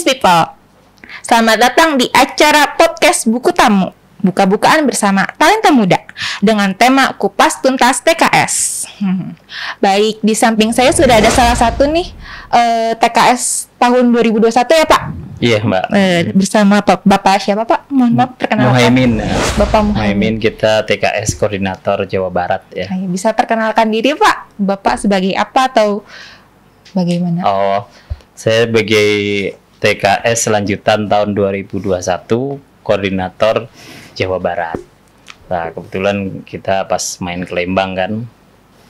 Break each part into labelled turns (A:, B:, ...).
A: Greens People. Selamat datang di acara podcast Buku Tamu, buka-bukaan bersama talenta muda dengan tema Kupas Tuntas TKS. Baik, di samping saya sudah ada salah satu nih TKS tahun 2021 ya Pak?
B: Iya Mbak.
A: Bersama Bapak siapa Pak? Mohon maaf perkenalkan.
B: Muhaimin.
A: Bapak
B: Muhaimin, kita TKS Koordinator Jawa Barat ya.
A: Bisa perkenalkan diri Pak? Bapak sebagai apa atau bagaimana?
B: Oh, saya sebagai TKS lanjutan tahun 2021 Koordinator Jawa Barat. Nah, kebetulan kita pas main ke Lembang kan,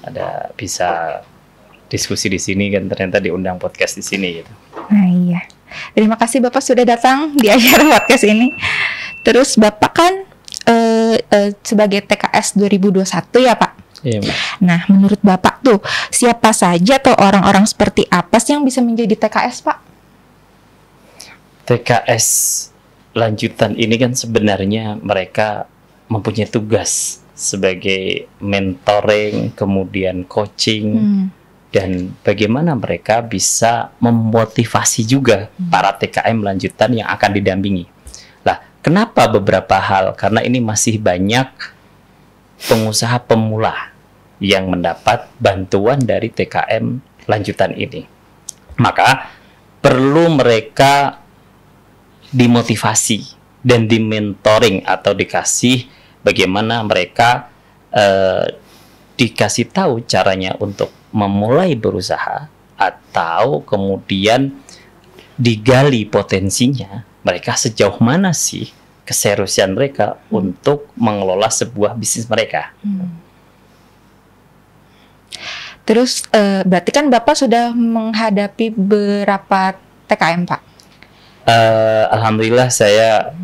B: ada bisa diskusi di sini kan, ternyata diundang podcast di sini gitu.
A: Nah iya, terima kasih Bapak sudah datang di acara podcast ini. Terus Bapak kan sebagai TKS 2021 ya Pak?
B: Iya Mbak.
A: Nah menurut Bapak tuh siapa saja atau orang-orang seperti apa sih yang bisa menjadi TKS Pak?
B: TKS lanjutan ini kan sebenarnya mereka mempunyai tugas sebagai mentoring, kemudian coaching, dan bagaimana mereka bisa memotivasi juga para TKM lanjutan yang akan didampingi. Lah, kenapa beberapa hal? Karena ini masih banyak pengusaha pemula yang mendapat bantuan dari TKM lanjutan ini. Maka perlu mereka dimotivasi dan dimentoring atau dikasih bagaimana mereka dikasih tahu caranya untuk memulai berusaha atau kemudian digali potensinya mereka sejauh mana sih keseriusan mereka untuk mengelola sebuah bisnis mereka.
A: Terus berarti kan Bapak sudah menghadapi berapa TKM Pak?
B: Alhamdulillah saya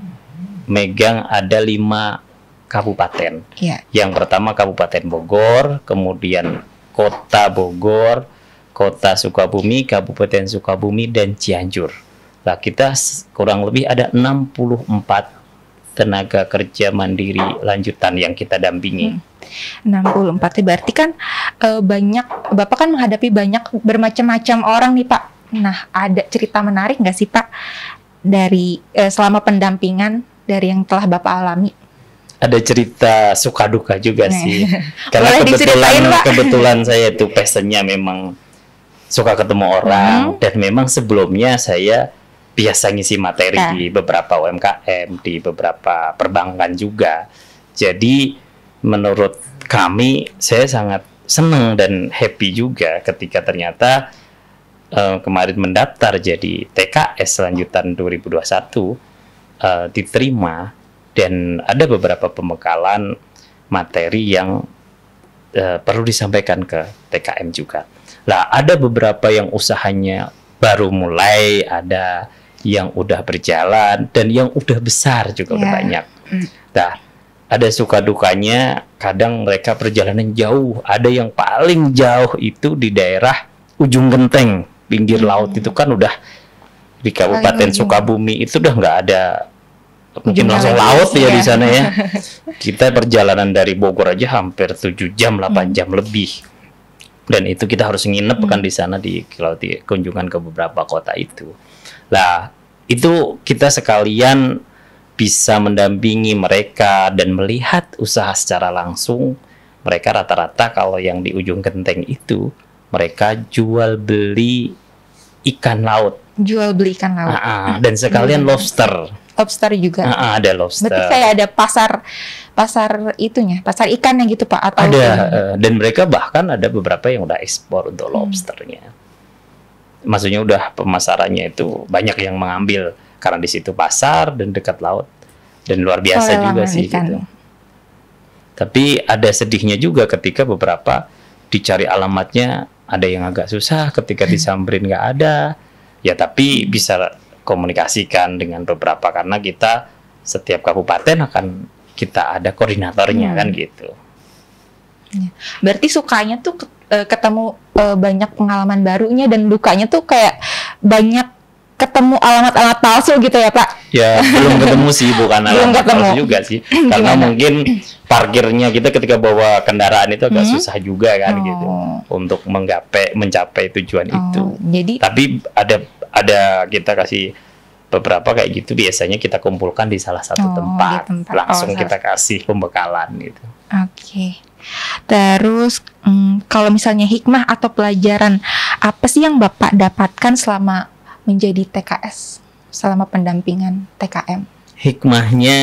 B: megang ada 5 kabupaten.
A: Yeah.
B: Yang pertama Kabupaten Bogor, kemudian Kota Bogor, Kota Sukabumi, Kabupaten Sukabumi, dan Cianjur. Nah, kita kurang lebih ada 64 tenaga kerja mandiri lanjutan yang kita dampingi.
A: 64 berarti kan banyak, Bapak kan menghadapi banyak bermacam-macam orang nih Pak. Nah, ada cerita menarik nggak sih Pak dari selama pendampingan dari yang telah Bapak alami?
B: Ada cerita suka duka juga sih. Karena
A: Boleh
B: kebetulan saya itu passionnya memang suka ketemu orang, dan memang sebelumnya saya biasa ngisi materi di beberapa UMKM, di beberapa perbankan juga. Jadi menurut kami, saya sangat senang dan happy juga ketika ternyata kemarin mendaftar jadi TKS lanjutan 2021 diterima, dan ada beberapa pembekalan materi yang perlu disampaikan ke TKM juga. Lah, ada beberapa yang usahanya baru mulai, ada yang udah berjalan, dan yang udah besar juga udah banyak. Nah, ada suka dukanya, kadang mereka perjalanan jauh, ada yang paling jauh itu di daerah ujung genteng, pinggir laut itu kan udah di Kabupaten Sukabumi itu udah nggak ada mungkin langsung laut ya di sana ya. Kita perjalanan dari Bogor aja hampir 7 jam, 8 jam lebih. Dan itu kita harus nginep kan di sana kalau di kunjungan ke beberapa kota itu. Lah, itu kita sekalian bisa mendampingi mereka dan melihat usaha secara langsung. Mereka rata-rata kalau yang di ujung genteng itu mereka jual beli ikan laut.
A: Jual beli ikan laut.
B: Dan sekalian lobster.
A: Lobster juga.
B: Ada lobster.
A: Berarti kayak ada pasar itunya, pasar ikannya gitu Pak? Atau
B: ada. Dan mereka bahkan ada beberapa yang udah ekspor untuk lobsternya. Maksudnya udah pemasarannya itu banyak yang mengambil karena di situ pasar dan dekat laut, dan luar biasa juga sih gitu. Tapi ada sedihnya juga ketika beberapa dicari alamatnya, ada yang agak susah ketika disamperin nggak ada, ya tapi bisa komunikasikan dengan beberapa karena kita setiap kabupaten akan kita ada koordinatornya kan gitu.
A: Berarti sukanya tuh ketemu banyak pengalaman barunya, dan dukanya tuh kayak banyak ketemu alamat-alamat palsu gitu ya Pak?
B: Ya belum ketemu sih, bukan alamat palsu juga sih. Karena mungkin parkirnya kita ketika bawa kendaraan itu agak susah juga kan gitu untuk mencapai tujuan itu.
A: Jadi
B: tapi ada kita kasih beberapa kayak gitu biasanya kita kumpulkan di salah satu tempat, langsung kita kasih pembekalan gitu.
A: Oke. Terus kalau misalnya hikmah atau pelajaran apa sih yang Bapak dapatkan selama menjadi TKS, selama pendampingan TKM?
B: Hikmahnya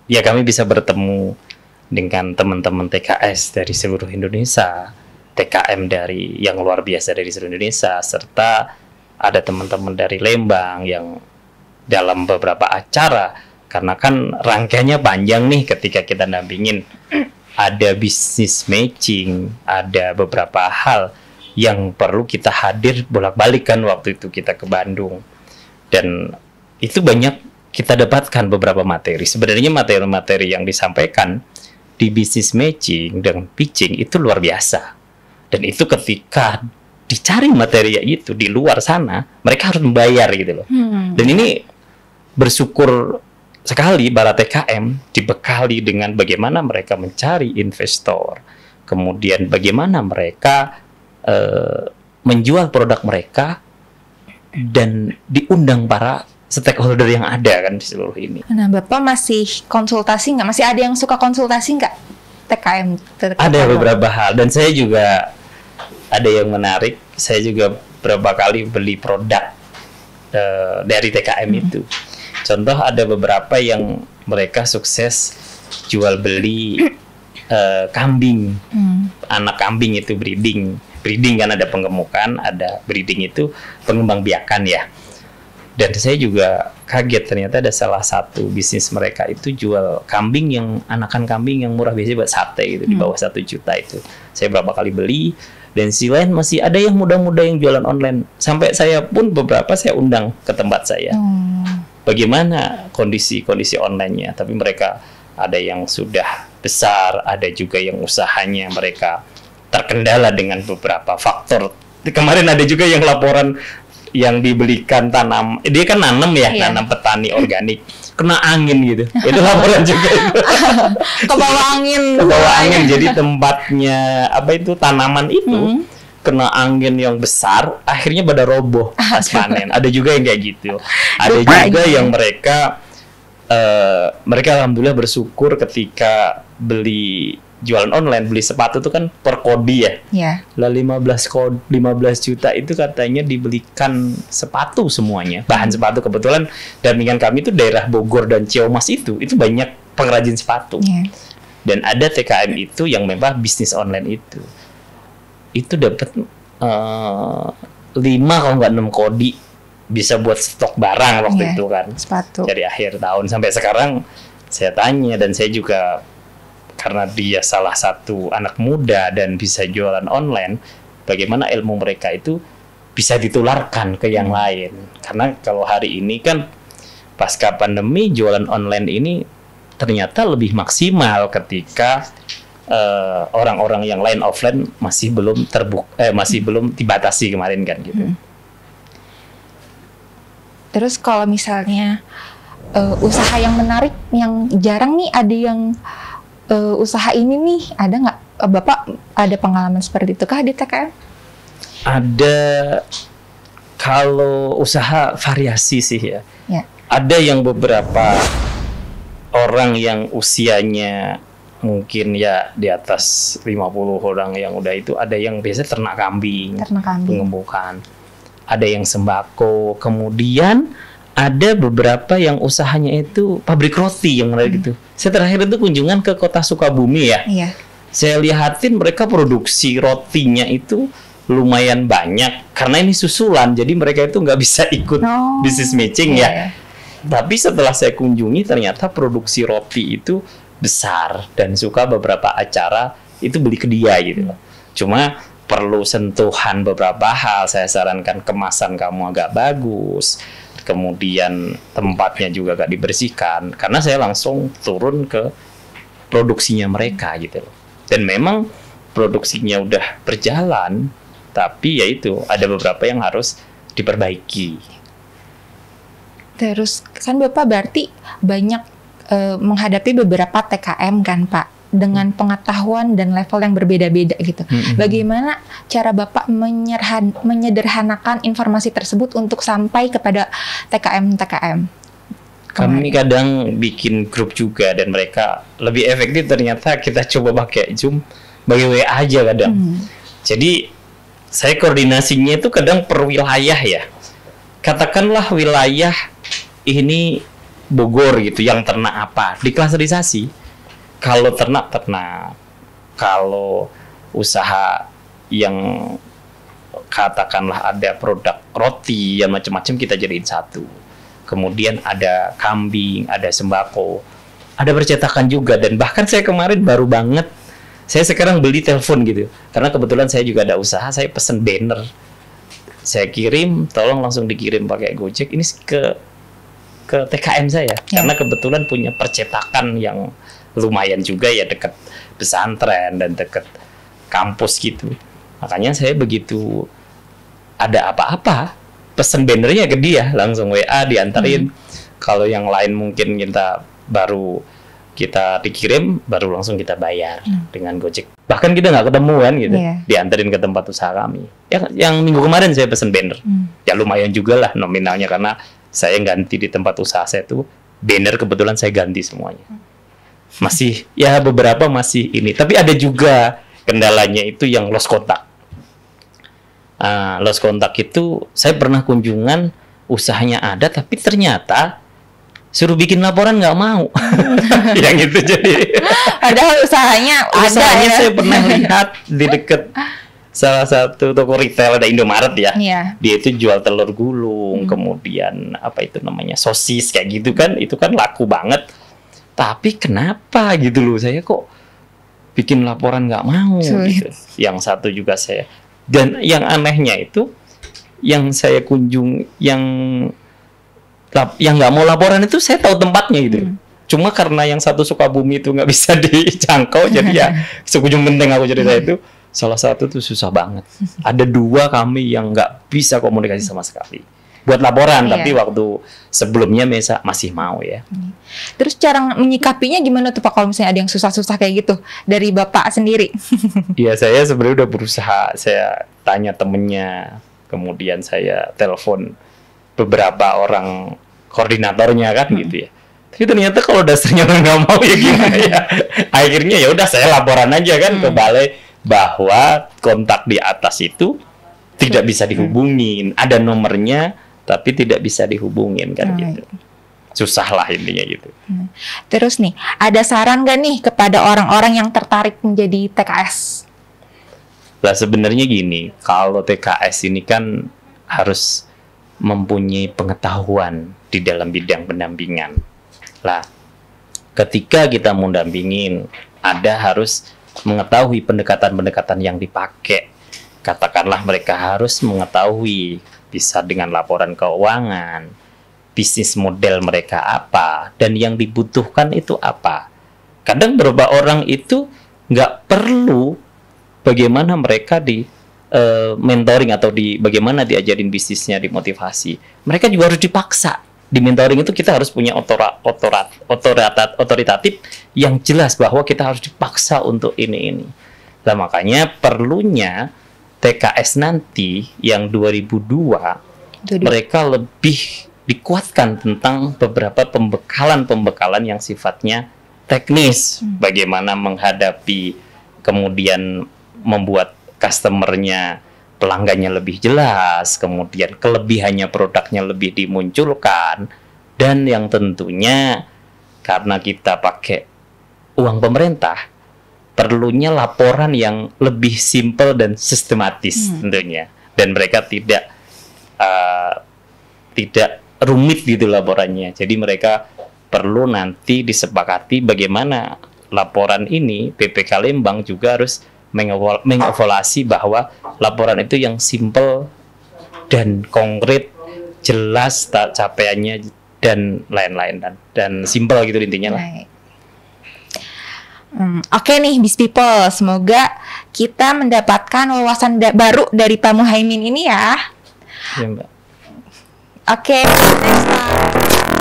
B: ya kami bisa bertemu dengan teman-teman TKS dari seluruh Indonesia, TKM dari yang luar biasa dari seluruh Indonesia, serta ada teman-teman dari Lembang yang dalam beberapa acara, karena kan rangkaiannya panjang nih ketika kita dampingin, ada business matching, ada beberapa hal yang perlu kita hadir bolak-balik kan waktu itu kita ke Bandung, dan itu banyak kita dapatkan beberapa materi. Sebenarnya materi-materi yang disampaikan di business matching dan pitching itu luar biasa, dan itu ketika dicari materi itu di luar sana mereka harus membayar gitu loh. Dan ini bersyukur sekali para TKM dibekali dengan bagaimana mereka mencari investor, kemudian bagaimana mereka menjual produk mereka, dan diundang para stakeholder yang ada kan di seluruh ini.
A: Nah, Bapak masih konsultasi nggak? Masih ada yang suka konsultasi nggak TKM?
B: Ada beberapa hal, dan saya juga ada yang menarik. Saya juga beberapa kali beli produk dari TKM itu. Contoh ada beberapa yang mereka sukses jual beli kambing, anak kambing itu breeding kan ada penggemukan, ada breeding itu pengembang biakan ya. Dan saya juga kaget ternyata ada salah satu bisnis mereka itu jual kambing yang anakan kambing yang murah, biasanya buat sate gitu di bawah 1 juta itu. Saya berapa kali beli, dan sisi lain masih ada yang muda-muda yang jualan online. Sampai saya pun beberapa saya undang ke tempat saya. Bagaimana kondisi online-nya, tapi mereka ada yang sudah besar, ada juga yang usahanya mereka terkendala dengan beberapa faktor. Kemarin ada juga yang laporan yang dibelikan tanam, dia kan nanam ya, nanam petani organik, kena angin gitu. Itu laporan juga itu.
A: Kebawa angin.
B: Kebawa angin, jadi tempatnya apa itu tanaman itu kena angin yang besar, akhirnya pada roboh pas panen. Ada juga yang kayak gitu. Ada juga yang mereka alhamdulillah bersyukur ketika beli jualan online, beli sepatu itu kan per kodi ya. Lah 15 juta itu katanya dibelikan sepatu semuanya. Bahan sepatu, kebetulan dampingan kami itu daerah Bogor dan Ciamis itu banyak pengrajin sepatu. Dan ada TKM itu yang memang bisnis online itu dapat 5 kalau nggak 6 kodi, bisa buat stok barang waktu itu kan.
A: Sepatu.
B: Dari akhir tahun sampai sekarang saya tanya, dan saya juga karena dia salah satu anak muda dan bisa jualan online, bagaimana ilmu mereka itu bisa ditularkan ke yang lain. Karena kalau hari ini kan pasca pandemi jualan online ini ternyata lebih maksimal ketika orang-orang yang lain offline masih belum masih belum dibatasi kemarin kan gitu.
A: Terus kalau misalnya usaha yang menarik, yang jarang nih ada yang usaha ini nih, ada nggak Bapak ada pengalaman seperti itu kah di TKM?
B: Ada, kalau usaha variasi sih ya. Ada yang beberapa orang yang usianya mungkin ya di atas 50 orang yang udah itu, ada yang biasa ternak kambing. Pengembukan. Ada yang sembako, kemudian ada beberapa yang usahanya itu pabrik roti yang menarik gitu. Saya terakhir itu kunjungan ke kota Sukabumi ya. Saya lihatin mereka produksi rotinya itu lumayan banyak karena ini susulan, jadi mereka itu nggak bisa ikut business matching ya. Tapi setelah saya kunjungi ternyata produksi roti itu besar, dan suka beberapa acara itu beli ke dia gitu. Cuma perlu sentuhan beberapa hal. Saya sarankan kemasan kamu agak bagus, kemudian tempatnya juga agak dibersihkan, karena saya langsung turun ke produksinya mereka gitu loh. Dan memang produksinya udah berjalan, tapi ya itu ada beberapa yang harus diperbaiki.
A: Terus kan Bapak berarti banyak menghadapi beberapa TKM kan Pak, dengan pengetahuan dan level yang berbeda-beda gitu. Bagaimana cara Bapak menyederhanakan informasi tersebut untuk sampai kepada TKM?
B: Kami kadang bikin grup juga dan mereka lebih efektif ternyata kita coba pakai Zoom, pakai WA aja kadang. Jadi saya koordinasinya itu kadang per wilayah ya. Katakanlah wilayah ini Bogor gitu, yang ternak apa, diklasterisasi. Kalau ternak, kalau usaha yang katakanlah ada produk roti yang macam-macam kita jadiin satu. Kemudian ada kambing, ada sembako, ada percetakan juga. Dan bahkan saya kemarin baru banget, saya sekarang beli telepon gitu. Karena kebetulan saya juga ada usaha, saya pesen banner. Saya kirim, tolong langsung dikirim pakai Gojek. Ini ke TKM saya. Karena kebetulan punya percetakan yang lumayan juga ya, dekat pesantren dan dekat kampus gitu. Makanya saya begitu ada apa-apa, pesen bannernya ke dia, langsung WA diantarin. Kalau yang lain mungkin kita dikirim, baru langsung kita bayar dengan Gojek. Bahkan kita nggak ketemuan gitu, diantarin ke tempat usaha kami. Yang minggu kemarin saya pesen banner, ya lumayan juga lah nominalnya karena saya ganti di tempat usaha saya tuh banner kebetulan saya ganti semuanya. Masih ya beberapa masih ini, tapi ada juga kendalanya itu yang lost kontak. Lost kontak itu saya pernah kunjungan, usahanya ada tapi ternyata suruh bikin laporan nggak mau. Yang itu jadi
A: padahal usahanya
B: ya. Saya pernah lihat di dekat salah satu toko retail, ada Indomaret ya. Dia itu jual telur gulung, kemudian apa itu namanya, sosis kayak gitu kan, itu kan laku banget. Tapi kenapa gitu loh, saya kok bikin laporan nggak mau gitu. Yang satu juga saya. Dan yang anehnya itu, yang saya yang nggak mau laporan itu saya tahu tempatnya gitu. Cuma karena yang satu Sukabumi itu nggak bisa dijangkau, jadi ya sekujung penting aku cerita itu. Salah satu tuh susah banget. Ada 2 kami yang nggak bisa komunikasi sama sekali buat laporan, tapi waktu sebelumnya masih mau ya.
A: Terus cara menyikapinya gimana tuh Pak kalau misalnya ada yang susah-susah kayak gitu dari Bapak sendiri?
B: Iya, saya sebenarnya udah berusaha, saya tanya temennya, kemudian saya telepon beberapa orang koordinatornya kan gitu ya. Tapi ternyata kalau dasarnya nggak mau ya gimana ya. Akhirnya ya udah saya laporan aja kan ke balai bahwa kontak di atas itu tidak bisa dihubungin, ada nomornya tapi tidak bisa dihubungin kan gitu. Susah lah intinya gitu.
A: Terus nih, ada saran nggak nih kepada orang-orang yang tertarik menjadi TKS?
B: Lah sebenarnya gini, kalau TKS ini kan harus mempunyai pengetahuan di dalam bidang pendampingan. Lah, ketika kita mau dampingin, harus mengetahui pendekatan-pendekatan yang dipakai. Katakanlah mereka harus mengetahui bisa dengan laporan keuangan, bisnis model mereka apa, dan yang dibutuhkan itu apa. Kadang beberapa orang itu nggak perlu bagaimana mereka di mentoring atau bagaimana diajarin bisnisnya, dimotivasi. Mereka juga harus dipaksa. Di mentoring itu kita harus punya otoritatif yang jelas bahwa kita harus dipaksa untuk ini. Nah, makanya perlunya TKS nanti yang 2002 mereka lebih dikuatkan tentang beberapa pembekalan yang sifatnya teknis, bagaimana menghadapi, kemudian membuat customernya, pelanggannya lebih jelas, kemudian kelebihannya produknya lebih dimunculkan, dan yang tentunya karena kita pakai uang pemerintah, perlunya laporan yang lebih simpel dan sistematis tentunya, dan mereka tidak rumit gitu laporannya. Jadi mereka perlu nanti disepakati bagaimana laporan ini. BPK Lembang juga harus mengevaluasi bahwa laporan itu yang simpel dan konkret, jelas capaiannya dan lain-lain, dan simpel gitu intinya lah.
A: Oke nih Biz People, semoga kita mendapatkan wawasan baru dari Pak Muhaimin ini ya.
B: Ya, Mbak.
A: Oke, next time.